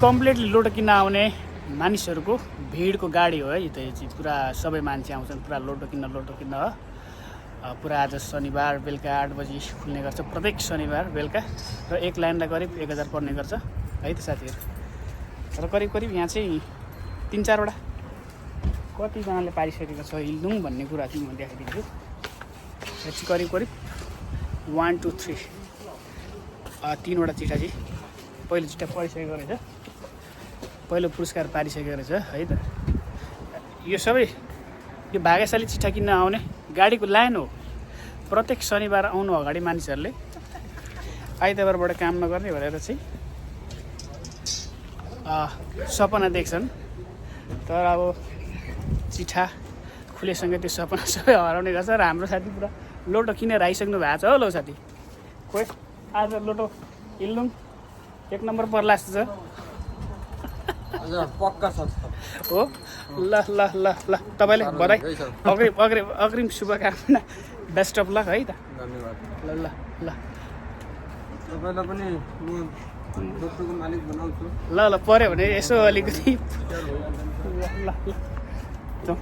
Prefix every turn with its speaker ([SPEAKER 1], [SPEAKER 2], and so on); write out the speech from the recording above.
[SPEAKER 1] completely लोटो किन्न आउने मानिसहरूको भिडको गाडी हो है यो चाहिँ पुरा सबै मान्छे आउँछन् पुरा लोटो किन्न हो पुरा आज शनिबार बेलुका 8 बजी खुल्ने गर्छ प्रत्येक शनिबार बेलुका र एक लाइनलाई करिब 1000 पर्ने गर्छ है त साथीहरू र करिब यहाँ चाहिँ 3-4 वटा कतिजनाले पारिसकेको छ हिल्दुङ भन्ने कुरा चाहिँ म देखाइदिन्छु यो चाहिँ करिब 1 2 3 3वटा चिठा चाहिँ पहिलो चिठा पढिसकेको रहेछ पहिलो पुरस्कार पारिसकेको रहेछ है त यो सबै यो भाग्यशाली चिठा किन्न आउने गाडीको लाइन हो प्रत्येक शनिबार आउनु अगाडि मानिसहरूले आइतबारबाट काम नगर्ने भनेर चाहिँ सपना देख्छन् तर अब चिठा खुलेसँगै त्यो सपना सबै हराउने गर्छ र हाम्रो साथी पुरा लोटो किनेर आइसक्नु भएको छ हो साथी खोइ आज लोटो हिल्दुङ 1 नम्बर पर्ला जस्तो छ
[SPEAKER 2] पक्का छ
[SPEAKER 1] हो ल ल ल ल तपाईँले बधाई अग्रिम शुभकामना बेस्ट अफ लक है त
[SPEAKER 2] धन्यवाद
[SPEAKER 1] ल ल ल
[SPEAKER 2] तपाईँलाई पनि म दोस्रोको मालिक बनाउँछु
[SPEAKER 1] ल ल पर्यो भने यसो अलिकति ल ल जाउँ